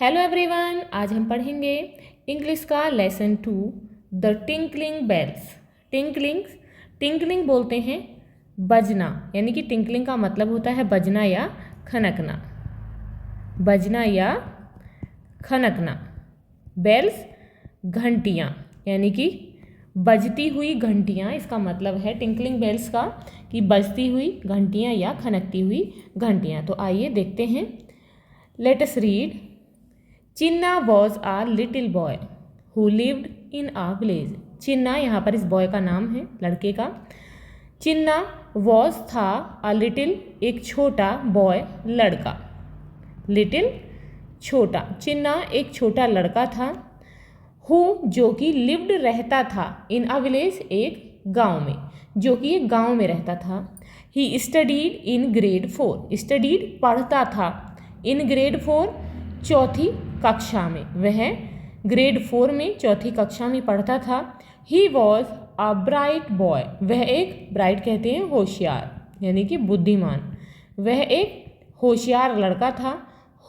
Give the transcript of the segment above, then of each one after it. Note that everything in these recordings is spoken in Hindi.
हेलो एवरीवन, आज हम पढ़ेंगे इंग्लिश का lesson 2 the tinkling bells. Tinkling बोलते हैं बजना, यानी कि टिंकलिंग का मतलब होता है बजना या खनकना। बजना या खनकना। बेल्स घंटियाँ, यानी कि बजती हुई घंटियाँ, इसका मतलब है टिंकलिंग बेल्स का कि बजती हुई घंटियाँ या खनकती हुई घंटियाँ। तो आइए देखते हैं। Let us read. Chinna was a little boy who lived in a village. Chinna, यहाँ पर इस बॉय का नाम है, लड़के का। चिन्ना वॉज था आ लिटिल, एक छोटा, बॉय लड़का। लिटिल छोटा। चिन्ना एक छोटा लड़का था। हु जो कि लिव्ड रहता था, इन आ विलेज एक गांव में, जो कि एक गांव में रहता था। He studied in grade 4। Studied पढ़ता था, इन ग्रेड 4 चौथी कक्षा में। वह ग्रेड 4 में चौथी कक्षा में पढ़ता था। He was a bright boy. वह एक, ब्राइट कहते हैं होशियार, यानी कि बुद्धिमान। वह एक होशियार लड़का था।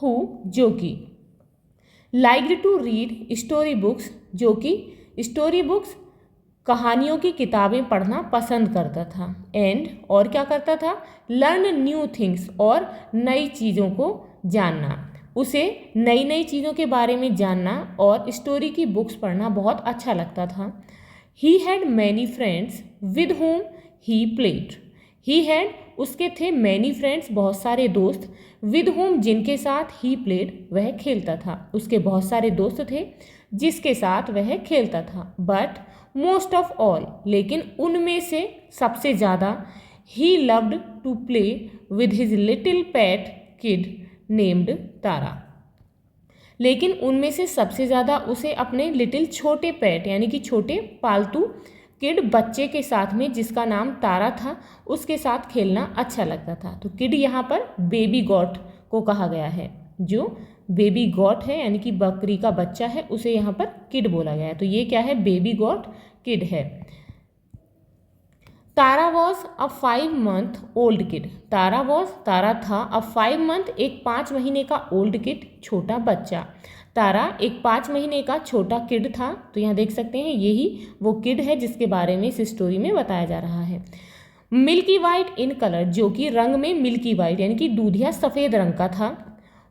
हु जो कि liked to read story books, जो कि स्टोरी बुक्स कहानियों की किताबें पढ़ना पसंद करता था। एंड और क्या करता था, लर्न न्यू थिंग्स, और नई चीज़ों को जानना। उसे नई नई चीज़ों के बारे में जानना और स्टोरी की बुक्स पढ़ना बहुत अच्छा लगता था। He had many friends with home he played. He had, उसके थे, मैनी फ्रेंड्स, बहुत सारे दोस्त, विद होम, जिनके साथ ही प्लेड, वह खेलता था। उसके बहुत सारे दोस्त थे जिसके साथ वह खेलता था। बट मोस्ट ऑफ ऑल, लेकिन उनमें से सबसे ज़्यादा, he loved to play with his little pet kid named Tara. लेकिन उनमें से सबसे ज़्यादा उसे अपने लिटिल छोटे पेट, यानी कि छोटे पालतू किड बच्चे के साथ में, जिसका नाम तारा था, उसके साथ खेलना अच्छा लगता था। तो किड यहाँ पर बेबी गॉट को कहा गया है। जो बेबी गॉट है, यानी कि बकरी का बच्चा है, उसे यहाँ पर किड बोला गया है। तो ये क्या है, बेबी गॉट किड है। Tara was a 5 month old kid. Tara था अ 5 month, एक 5 महीने का ओल्ड किड, छोटा बच्चा। तारा एक 5 महीने का छोटा किड था। तो यहाँ देख सकते हैं, यही वो किड है जिसके बारे में इस स्टोरी में बताया जा रहा है। मिल्की वाइट इन कलर, जो कि रंग में मिल्की वाइट, यानी कि दूधिया सफ़ेद रंग का था।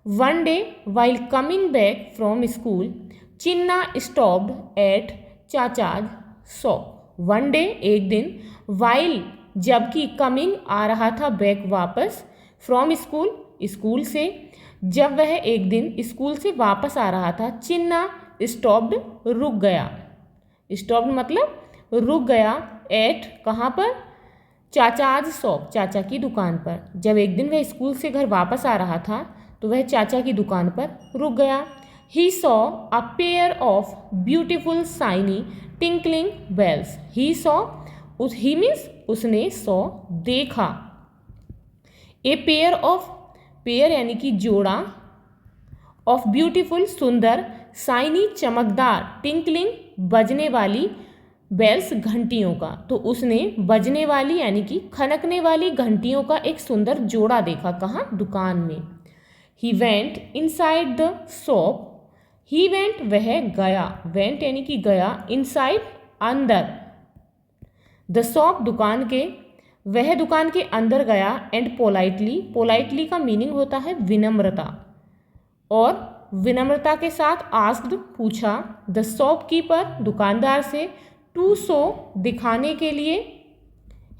One day while coming back from school, Chinna stopped at Chacha's shop. One day, एक दिन, वाइल, जबकि, कमिंग, आ रहा था, बैक, वापस, फ्रॉम स्कूल, स्कूल से, जब वह एक दिन स्कूल से वापस आ रहा था, चिन्ना स्टॉप्ड, रुक गया। स्टॉप्ड मतलब रुक गया। एट, कहाँ पर, चाचाज शॉप, चाचा की दुकान पर। जब एक दिन वह स्कूल से घर वापस आ रहा था तो वह चाचा की दुकान पर रुक गया। He saw a pair of beautiful shiny tinkling bells. He saw, he means उसने, सॉ देखा, ए पेयर ऑफ, पेयर यानी कि जोड़ा, ऑफ ब्यूटीफुल सुंदर, शाइनी चमकदार, टिंकलिंग बजने वाली, बेल्स घंटियों का। तो उसने बजने वाली यानी कि खनकने वाली घंटियों का एक सुंदर जोड़ा देखा। कहाँ, दुकान में। He went inside the shop. He went, वह गया, वेंट यानी कि गया, इनसाइड अंदर, द शॉप दुकान के, वह दुकान के अंदर गया। एंड पोलाइटली, पोलाइटली का मीनिंग होता है विनम्रता, और विनम्रता के साथ आस्क्ड, पूछा, द शॉपकीपर, दुकानदार से, टू शो, दिखाने के लिए,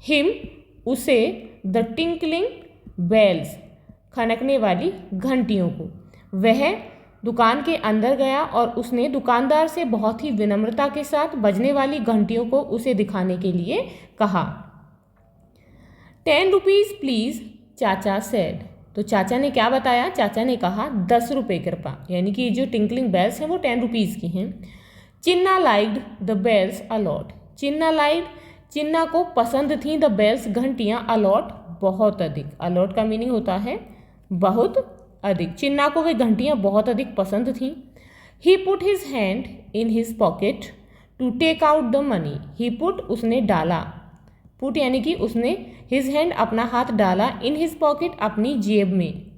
हिम, उसे, द टिंकलिंग बेल्स, खनकने वाली घंटियों को। वह दुकान के अंदर गया और उसने दुकानदार से बहुत ही विनम्रता के साथ बजने वाली घंटियों को उसे दिखाने के लिए कहा। 10 रुपीज़ प्लीज़, चाचा सेड। तो चाचा ने क्या बताया, चाचा ने कहा 10 रुपये कृपा, यानी कि जो टिंकलिंग बेल्स हैं वो 10 रुपीज़ की हैं। Chinna liked the bells a lot. Chinna liked, Chinna को पसंद थी, द बेल्स, घंटियाँ, अलॉट, बहुत अधिक। अलॉट का मीनिंग होता है बहुत अधिक। चिन्ना को वे घंटियाँ बहुत अधिक पसंद थीं। He put his hand in his pocket to take out the money. He put, उसने डाला, पुट यानी कि उसने, हिज हैंड, अपना हाथ डाला, इन हिज पॉकेट, अपनी जेब में,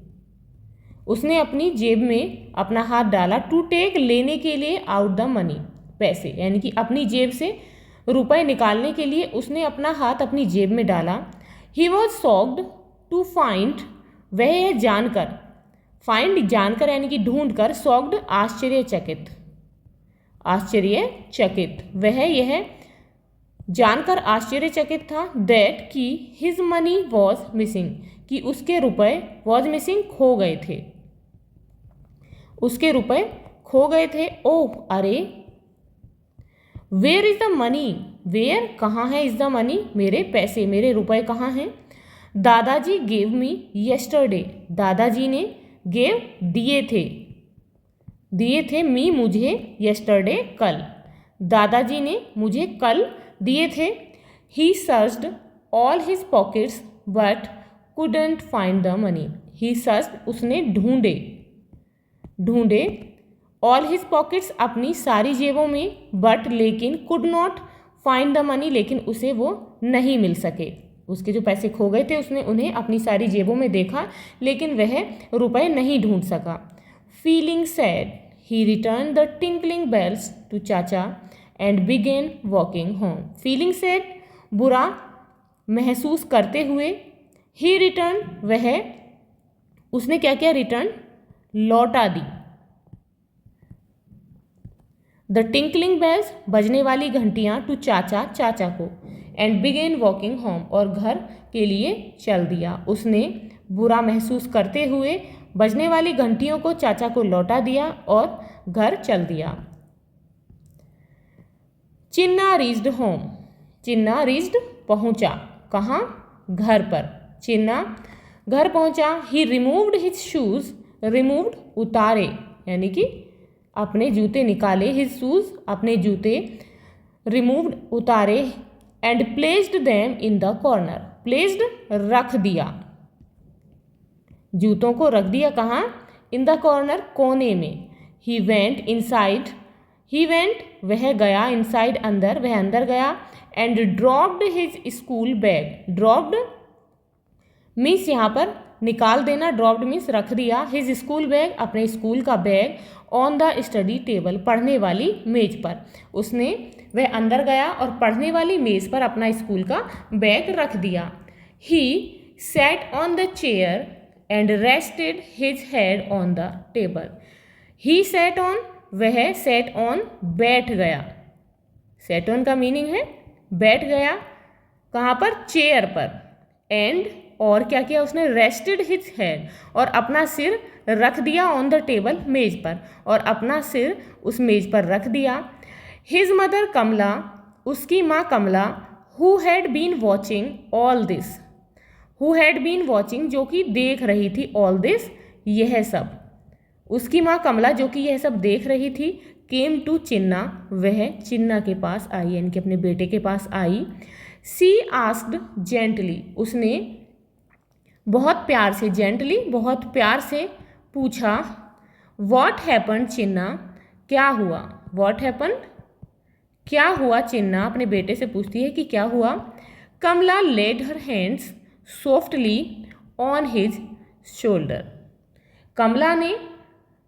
उसने अपनी जेब में अपना हाथ डाला, टू टेक लेने के लिए, आउट द मनी पैसे, यानी कि अपनी जेब से रुपए निकालने के लिए उसने अपना हाथ अपनी जेब में डाला। He was shocked to find, वह यह जानकर, फाइंड जानकर यानी कि ढूंढ कर, शॉक्ड आश्चर्यचकित, आश्चर्यचकित, वह यह जानकर आश्चर्यचकित था, दैट कि हिज मनी वॉज मिसिंग, कि उसके रुपए, वॉज मिसिंग खो गए थे, उसके रुपए खो गए थे। ओह अरे, where is the money, where कहाँ है, इज द मनी मेरे पैसे, मेरे रुपए कहाँ हैं। दादाजी गेव मी यस्टरडे, दादाजी ने, गेव दिए थे, दिए थे, मी मुझे, यस्टरडे कल, दादाजी ने मुझे कल दिए थे। He searched all his pockets but couldn't find the money, he searched उसने ढूंढे, ढूंढे, ऑल हिज पॉकेट्स अपनी सारी जेबों में, बट लेकिन, could not find the money लेकिन उसे वो नहीं मिल सके, उसके जो पैसे खो गए थे उसने उन्हें अपनी सारी जेबों में देखा लेकिन वह रुपए नहीं ढूंढ सका। Feeling sad he return the tinkling bells to Chacha and began walking home, feeling sad बुरा महसूस करते हुए, ही रिटर्न वह, उसने क्या किया, रिटर्न लौटा दी, द टिंकलिंग बेल्स बजने वाली घंटियां, टू चाचा चाचा को, एंड बिगेन वॉकिंग होम और घर के लिए चल दिया, उसने बुरा महसूस करते हुए बजने वाली घंटियों को चाचा को लौटा दिया और घर चल दिया। चिन्ना रीच्ड होम, चिन्ना रीच्ड पहुंचा, कहाँ, घर पर, चिन्ना घर पहुंचा। ही रिमूव्ड हिज शूज, रिमूव्ड उतारे यानी कि अपने जूते निकाले, हिज शूज अपने जूते, रिमूव्ड उतारे, and placed them in the corner, placed रख दिया, जूतों को रख दिया कहाँ, इन द कॉर्नर कोने में। He went inside, he went वह गया, इनसाइड अंदर, वह अंदर गया, and dropped his school bag, dropped means यहाँ पर निकाल देना, ड्रॉप्ड मीन्स रख दिया, हिज स्कूल बैग अपने स्कूल का bag, on the study table पढ़ने वाली मेज पर, उसने, वह अंदर गया और पढ़ने वाली मेज पर अपना स्कूल का बैग रख दिया। He sat on the chair and rested his head on the table, he sat on वह, सेट ऑन बैठ गया, सेट ऑन का मीनिंग है बैठ गया, कहाँ पर, चेयर पर, एंड और क्या किया उसने, रेस्टेड हिज हेड और अपना सिर रख दिया, ऑन द टेबल मेज पर, और अपना सिर उस मेज पर रख दिया। हिज मदर कमला, उसकी माँ Kamala, who had been watching all this, who had been watching जो कि देख रही थी, ऑल दिस यह सब, उसकी माँ कमला जो कि यह सब देख रही थी, केम टू चिन्ना वह चिन्ना के पास आई यानी कि अपने बेटे के पास आई। सी आस्क्ड जेंटली, उसने बहुत प्यार से, जेंटली बहुत प्यार से पूछा, व्हाट हैपन्ड चिन्ना, क्या हुआ, व्हाट हैपन्ड क्या हुआ, चिन्ना अपने बेटे से पूछती है कि क्या हुआ। Kamala laid her hands softly on his shoulder, Kamala ने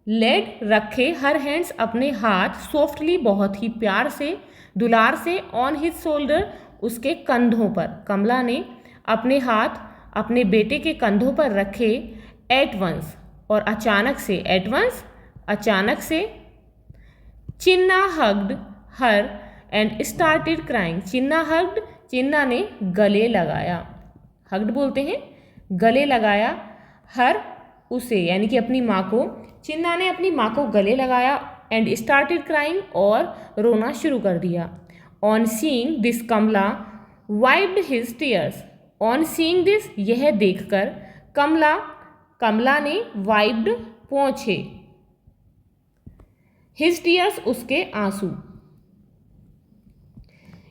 लेड रखे, हर हैंड्स अपने हाथ, सॉफ्टली बहुत ही प्यार से, दुलार से, ऑन हिज शोल्डर उसके कंधों पर, कमला ने अपने हाथ अपने बेटे के कंधों पर रखे, एट वंस और अचानक से, एट वंस अचानक से, Chinna hugged her and started crying, Chinna hugged Chinna ने गले लगाया, हग्ड बोलते हैं गले लगाया, हर उसे यानी कि अपनी माँ को, चिन्ना ने अपनी माँ को गले लगाया, एंड स्टार्टेड क्राइंग और रोना शुरू कर दिया। On seeing this Kamala wiped his tears, on seeing this यह देखकर, कमला ने वाइप्ड पोंछे, हिज टीयर्स उसके आंसू,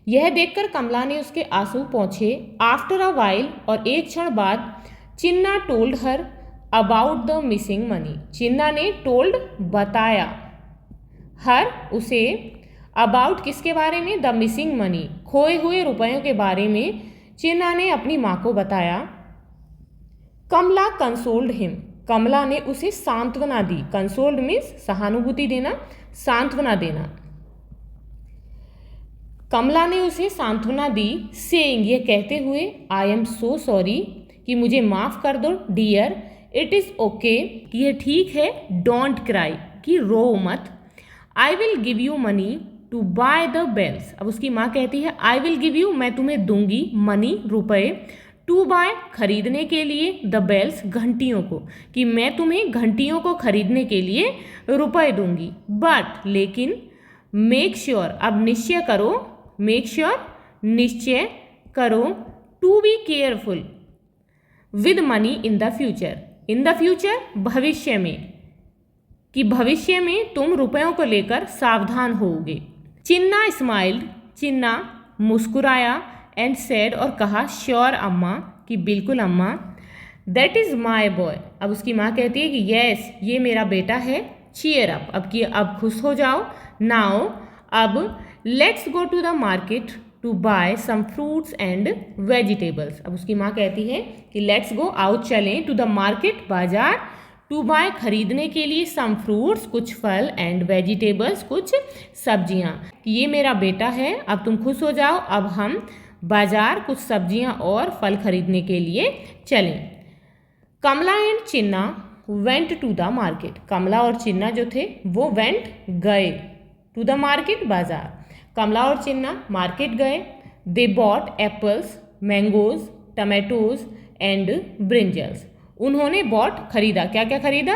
यह देखकर कमला ने उसके आंसू पोंछे। आफ्टर अ वाइल और एक क्षण बाद, Chinna told her about the missing money, Chinna ने टोल्ड बताया, हर उसे, अबाउट किसके बारे में, द मिसिंग मनी खोए हुए रुपयों के बारे में चिन्ना ने अपनी माँ को बताया। कमला कंसोल्ड हिम, कमला ने उसे सांत्वना दी। कंसोल्ड मीन्स सहानुभूति देना, सांत्वना देना। कमला ने उसे सांत्वना दी, सेइंग ये कहते हुए, आई एम सो सॉरी कि मुझे माफ़ कर दो, डियर इट इज़ ओके कि यह ठीक है, डोंट क्राई कि रो मत, I will give you money to buy the bells. अब उसकी माँ कहती है आई विल गिव यू मैं तुम्हें दूंगी, मनी रुपए, टू बाय खरीदने के लिए, द बेल्स घंटियों को, कि मैं तुम्हें घंटियों को खरीदने के लिए रुपए दूंगी, बट लेकिन मेक श्योर अब निश्चय करो, मेक श्योर निश्चय करो, to be careful with money in the future, in the future भविष्य में, कि भविष्य में तुम रुपयों को लेकर सावधान होगे। चिन्ना स्माइल्ड, चिन्ना मुस्कुराया, एंड सेड और कहा, श्योर अम्मा कि बिल्कुल अम्मा, दैट इज़ माई बॉय। अब उसकी माँ कहती है कि यस ये मेरा बेटा है, चीयर अप अब खुश हो जाओ, नाउ अब let's go to the market to buy some fruits and vegetables. अब उसकी माँ कहती है कि लेट्स गो आओ चलें, टू द मार्केट बाजार, टू बाय खरीदने के लिए, सम फ्रूट्स कुछ फल, एंड वेजिटेबल्स कुछ सब्जियां, कि ये मेरा बेटा है, अब तुम खुश हो जाओ, अब हम बाजार कुछ सब्जियां और फल खरीदने के लिए चलें। Kamala and Chinna went to the market, Kamala और चिन्ना जो थे वो वेंट गए, टू द मार्केट बाजार, कमला और चिन्ना मार्केट गए, they bought apples, mangoes, tomatoes and brinjals, उन्होंने बॉट खरीदा, क्या क्या खरीदा,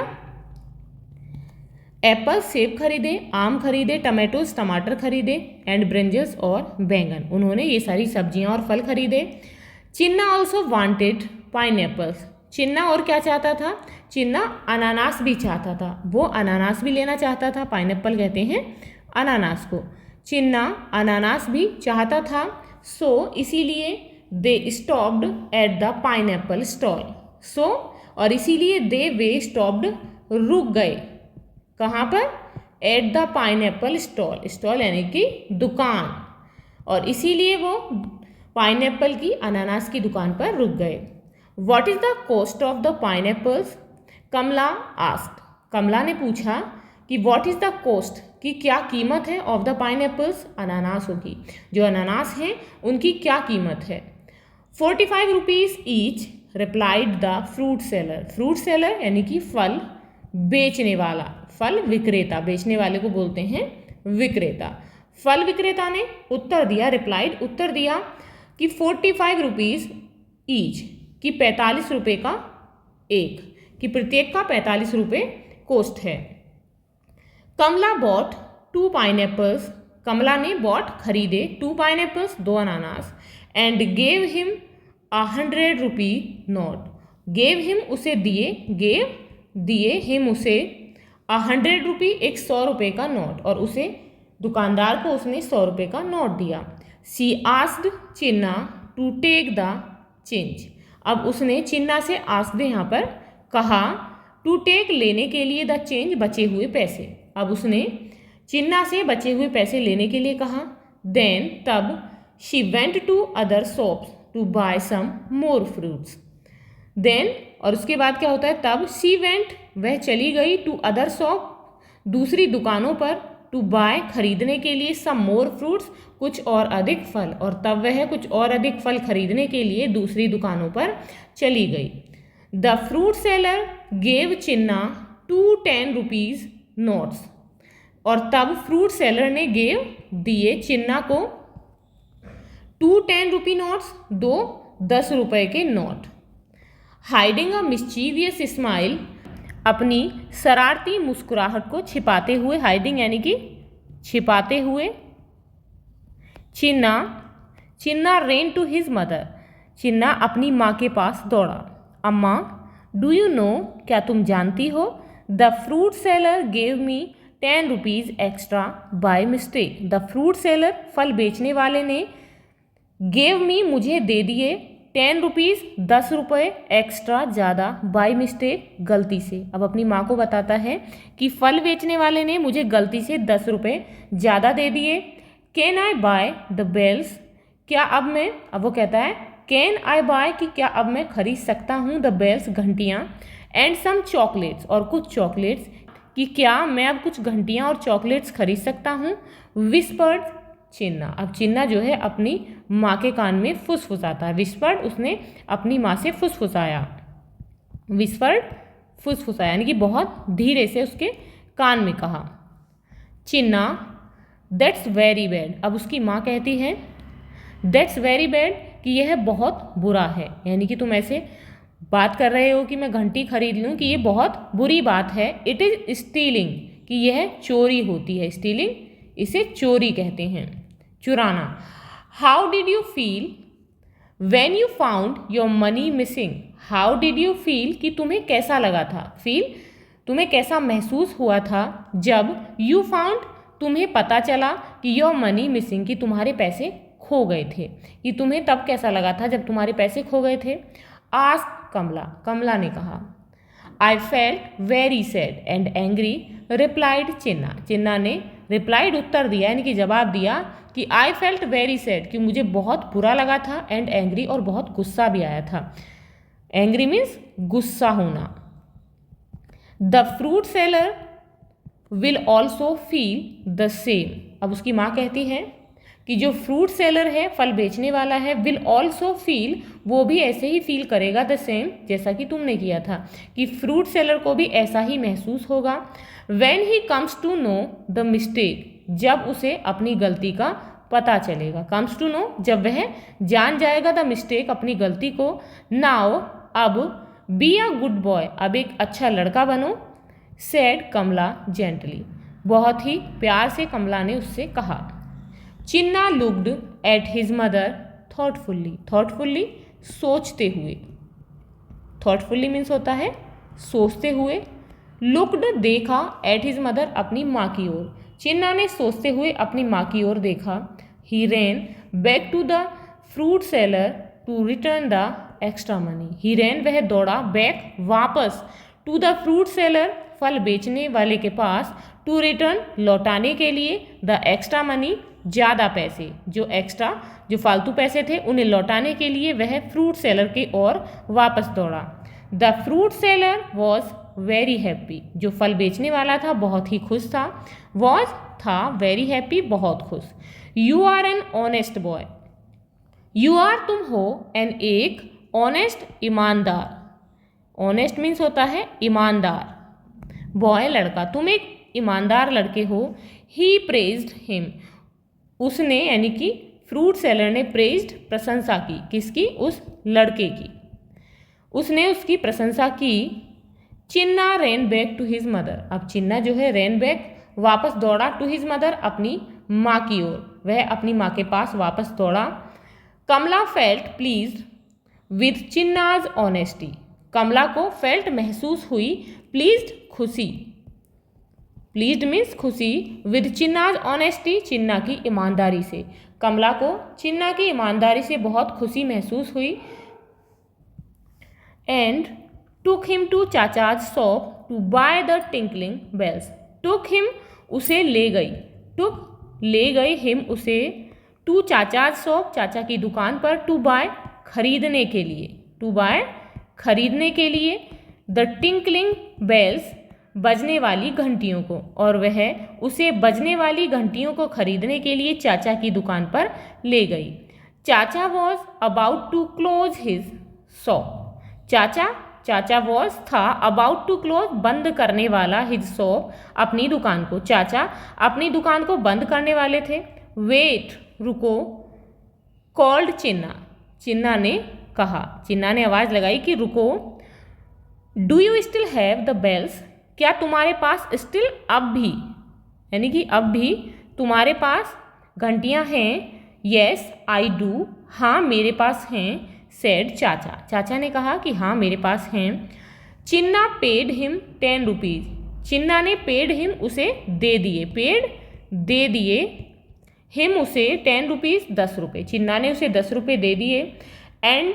एप्पल सेब खरीदे, आम खरीदे, टमाटोज टमाटर खरीदे, एंड ब्रिंजल्स और बैंगन, उन्होंने ये सारी सब्जियां और फल खरीदे। चिन्ना ऑल्सो वांटेड पाइनएप्पल्स, चिन्ना और क्या चाहता था, चिन्ना अनानास भी चाहता था, वो अनानास भी लेना चाहता था, पाइनएप्पल कहते हैं अनानास को, चिन्ना अनानास भी चाहता था, सो इसीलिए they stopped at the pineapple stall, so और इसीलिए दे वे स्टॉप्ड रुक गए, कहाँ पर, at the pineapple stall, stall यानी कि दुकान, और इसीलिए वो पाइनएप्पल की अनानास की दुकान पर रुक गए। What is the cost of the pineapples, Kamala asked, Kamala ने पूछा कि व्हाट इज़ द कॉस्ट कि क्या कीमत है, ऑफ द पाइनएप्पल्स अनानासों की, जो अनानास हैं उनकी क्या कीमत है। 45 rupees each replied the fruit seller, fruit seller यानी कि फल बेचने वाला, फल विक्रेता, बेचने वाले को बोलते हैं विक्रेता, फल विक्रेता ने उत्तर दिया, रिप्लाइड उत्तर दिया कि 45 रुपीज़ ईच कि 45 रुपये का एक, कि प्रत्येक का 45 रुपये कॉस्ट है। कमला बॉट 2 पाइनएप्पल्स, कमला ने बॉट खरीदे 2 पाइनएप्पल्स 2 अनानास, and gave him 100 rupee note, gave him उसे दिए, गेव दिए, हिम उसे 100 रुपी 100 रुपये का नोट, और उसे दुकानदार को उसने 100 रुपये का नोट दिया। She asked Chinna to take the change, अब उसने चिन्ना से आस्क्ड यहाँ पर कहा, टू टेक लेने के लिए, द चेंज बचे हुए पैसे, अब उसने चिन्ना से बचे हुए पैसे लेने के लिए कहा। देन तब she went to other shops to buy some more fruits, then और उसके बाद क्या होता है, तब शी वेंट वह चली गई, टू अदर शॉप दूसरी दुकानों पर, टू बाय खरीदने के लिए, सम मोर फ्रूट्स कुछ और अधिक फल, और तब वह कुछ और अधिक फल खरीदने के लिए दूसरी दुकानों पर चली गई। The fruit seller gave Chinna 2 10 rupees notes, और तब फ्रूट सेलर ने गेव दिए चिन्ना को 2 10 रुपी नोट्स, 2 10 रुपये के नोट। हाइडिंग अ मिस्चीवियस स्माइल, अपनी शरारती मुस्कुराहट को छिपाते हुए, हाइडिंग यानी कि छिपाते हुए, चिन्ना रेन टू हिज मदर, चिन्ना अपनी माँ के पास दौड़ा। अम्मा डू यू नो क्या तुम जानती हो, the fruit seller gave me 10 rupees extra by mistake, the fruit seller फल बेचने वाले ने गेव मी मुझे दे दिए 10 रुपीज़ 10 रुपये एक्स्ट्रा ज़्यादा, बाय मिस्टेक गलती से। अब अपनी माँ को बताता है कि फल बेचने वाले ने मुझे गलती से 10 रुपये ज़्यादा दे दिए। Can I buy the bells, क्या अब मैं, अब वो कहता है कैन आई बाय कि क्या अब मैं खरीद सकता हूँ, द बेल्स घंटियाँ, एंड सम चॉकलेट्स, और कुछ चॉकलेट्स, कि क्या मैं अब कुछ घंटियाँ और चॉकलेट्स खरीद सकता हूँ। विस्पर्ड चिन्ना, अब चिन्ना जो है अपनी माँ के कान में फुसफुसाता है। विस्पर्ड, उसने अपनी माँ से फुसफुसाया। विस्पर्ड, फुसफुसाया, यानी कि बहुत धीरे से उसके कान में कहा। चिन्ना, दैट्स वेरी बैड, अब उसकी माँ कहती है दैट्स वेरी बैड, कि यह बहुत बुरा है, यानी कि तुम ऐसे बात कर रहे हो कि मैं घंटी खरीद लूँ, कि ये बहुत बुरी बात है। इट इज़ स्टीलिंग, कि यह चोरी होती है। स्टीलिंग, इसे चोरी कहते हैं, चुराना। How did you feel when you found your money missing, how did you feel, कि तुम्हें कैसा लगा था। फील, तुम्हें कैसा महसूस हुआ था जब यू फाउंड, तुम्हें पता चला कि योर मनी मिसिंग, कि तुम्हारे पैसे खो गए थे, कि तुम्हें तब कैसा लगा था जब तुम्हारे पैसे खो गए थे। आस्क कमला, कमला ने कहा। I felt very sad and angry, replied Chinna, Chinna ने रिप्लाइड, उत्तर दिया, यानी कि जवाब दिया कि आई फेल्ट वेरी सैड, कि मुझे बहुत बुरा लगा था, एंड एंग्री, और बहुत गुस्सा भी आया था। एंग्री मीन्स गुस्सा होना। The fruit seller will also feel the same, अब उसकी माँ कहती है कि जो फ्रूट सेलर है, फल बेचने वाला है, विल ऑल्सो फील, वो भी ऐसे ही फील करेगा, द सेम, जैसा कि तुमने किया था, कि फ्रूट सेलर को भी ऐसा ही महसूस होगा। When he comes to know the mistake, जब उसे अपनी गलती का पता चलेगा। कम्स टू नो, जब वह जान जाएगा द मिस्टेक, अपनी गलती को। नाउ, अब, बी अ गुड बॉय, अब एक अच्छा लड़का बनो। सेड कमला जेंटली, बहुत ही प्यार से कमला ने उससे कहा। चिन्ना लुक्ड एट हिज मदर थॉटफुल्ली, थॉटफुल्ली सोचते हुए, थॉटफुल्ली मीन्स होता है सोचते हुए। लुक्ड देखा, एट हिज मदर अपनी माँ की ओर, चिन्ना ने सोचते हुए अपनी माँ की ओर देखा। He ran back to the fruit seller to return the extra money, he ran, वह दौड़ा, बैक, वापस, टू द फ्रूट सेलर, फल बेचने वाले के पास, टू रिटर्न, लौटाने के लिए, द एक्स्ट्रा मनी, ज़्यादा पैसे, जो एक्स्ट्रा, जो फालतू पैसे थे उन्हें लौटाने के लिए वह फ्रूट सेलर की ओर वापस दौड़ा। The fruit seller was very happy, जो फल बेचने वाला था बहुत ही खुश था। वॉज, था, वेरी हैप्पी, बहुत खुश। You are an honest boy, you are, तुम हो, एन, एक, ऑनेस्ट, ईमानदार, ऑनेस्ट मीन्स होता है ईमानदार, बॉय, लड़का, तुम एक ईमानदार लड़के हो। ही प्रेज्ड हिम, उसने, यानी कि फ्रूट सेलर ने, प्रेज्ड, प्रशंसा की, किसकी, उस लड़के की, उसने उसकी प्रशंसा की। चिन्ना रैन बैक टू हिज मदर, अब चिन्ना जो है रैन बैक, वापस दौड़ा, टू हिज मदर, अपनी माँ की ओर, वह अपनी माँ के पास वापस दौड़ा। कमला फेल्ट प्लीज्ड विद चिन्नाज ऑनेस्टी, कमला को फेल्ट महसूस हुई, प्लीज्ड खुशी, प्लीज्ड मीन्स खुशी, विद चिन्नाज ऑनेस्टी, चिन्ना की ईमानदारी से, कमला को चिन्ना की ईमानदारी से बहुत खुशी महसूस हुई। And took him to Chacha's shop to buy the tinkling bells, took him, उसे ले गई, टुक, ले गई, हिम, उसे, टू चाचाज शॉप, चाचा की दुकान पर, टू बाय, खरीदने के लिए, टू बाय, खरीदने के लिए, द टिंकलिंग बेल्स, बजने वाली घंटियों को, और वह उसे बजने वाली घंटियों को खरीदने के लिए चाचा की दुकान पर ले गई। चाचा was about to close his shop, चाचा वॉज, था, अबाउट टू क्लोज, बंद करने वाला, हिज शॉप, अपनी दुकान को, चाचा अपनी दुकान को बंद करने वाले थे। वेट, रुको, कॉल्ड चिन्ना, चिन्ना ने कहा, चिन्ना ने आवाज़ लगाई कि रुको। Do you still have the bells, क्या तुम्हारे पास स्टिल, अब भी, यानी कि अब भी तुम्हारे पास घंटियाँ हैं। येस आई डू, हाँ मेरे पास हैं। सेड चाचा, चाचा ने कहा कि हाँ मेरे पास हैं। चिन्ना पेड हिम 10 रुपीज़, चिन्ना ने पेड हिम, उसे दे दिए, पेड, दे दिए, हिम, उसे, 10 रुपीज़, 10 रुपये, चिन्ना ने उसे 10 रुपये दे दिए। And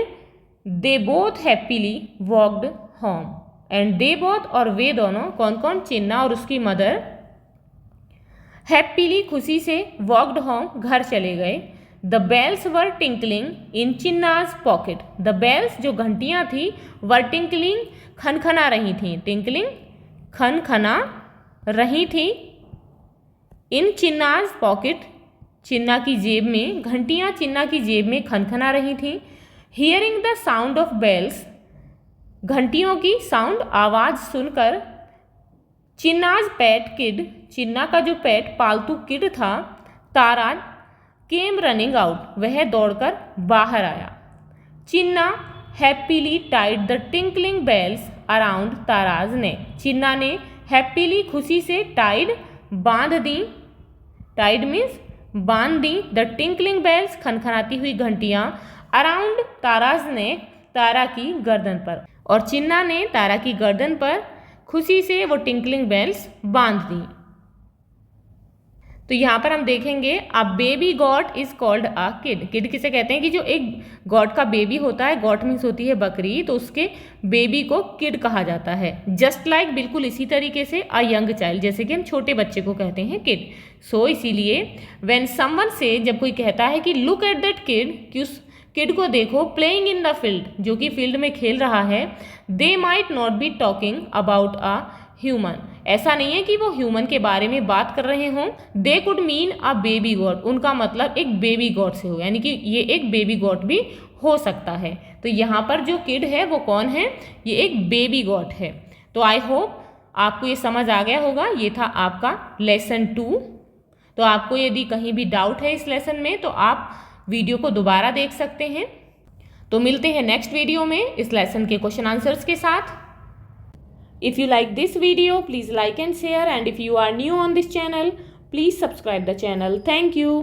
they both happily walked home, and they both, और वे दोनों, कौन कौन, चिन्ना और उसकी मदर, हैप्पीली, खुशी से, वॉकड होम, घर चले गए। The bells were tinkling in Chinna's pocket. The bells जो घंटियाँ थी वर टिंकलिंग खनखना रही थी, टिंकलिंग खनखना रही थी, इन चिन्नाज पॉकेट चिन्ना की जेब में, घंटियाँ चिन्ना की जेब में खनखना रही थी। Hearing the sound of bells, घंटियों की साउंड आवाज़ सुनकर, चिन्नाज पेट किड, चिन्ना का जो पेट पालतू किड था, ताराज केम रनिंग आउट, वह दौड़कर बाहर आया। Chinna happily tied the tinkling bells around Tara's neck, Chinna ने हैप्पीली खुशी से टाइड बांध दी, टाइड मीन्स बांध दी, द टिंकलिंग बेल्स खनखनाती हुई घंटियाँ, अराउंड ताराज नेक, तारा की गर्दन पर, और चिन्ना ने तारा की गर्दन पर खुशी से वो टिंकलिंग बेल्स बांध दी। तो यहाँ पर हम देखेंगे a baby got is called a kid. Kid किसे कहते हैं कि जो एक गॉट का बेबी होता है, गॉट मीन्स होती है बकरी, तो उसके बेबी को किड कहा जाता है। जस्ट लाइक बिल्कुल इसी तरीके से अ यंग चाइल्ड, जैसे कि हम छोटे बच्चे को कहते हैं किड। सो इसीलिए व्हेन समवन से, जब कोई कहता है कि लुक एट दैट किड, कि उस किड को देखो, प्लेइंग इन द फील्ड, जो कि फील्ड में खेल रहा है, they might not be talking about a human, ऐसा नहीं है कि वो ह्यूमन के बारे में बात कर रहे हों। They could mean a baby God, उनका मतलब एक बेबी गॉड से हो, यानी कि ये एक बेबी गॉड भी हो सकता है। तो यहाँ पर जो किड है वो कौन है, ये एक बेबी गॉड है। तो आई होप आपको ये समझ आ गया होगा। ये था आपका लेसन 2। तो आपको यदि कहीं भी डाउट है इस लेसन में तो आप वीडियो को दोबारा देख सकते हैं। तो मिलते हैं नेक्स्ट वीडियो में इस लेसन के क्वेश्चन आंसर्स के साथ। If you like this video, please like and share, and if you are new on this channel, please subscribe the channel. Thank you.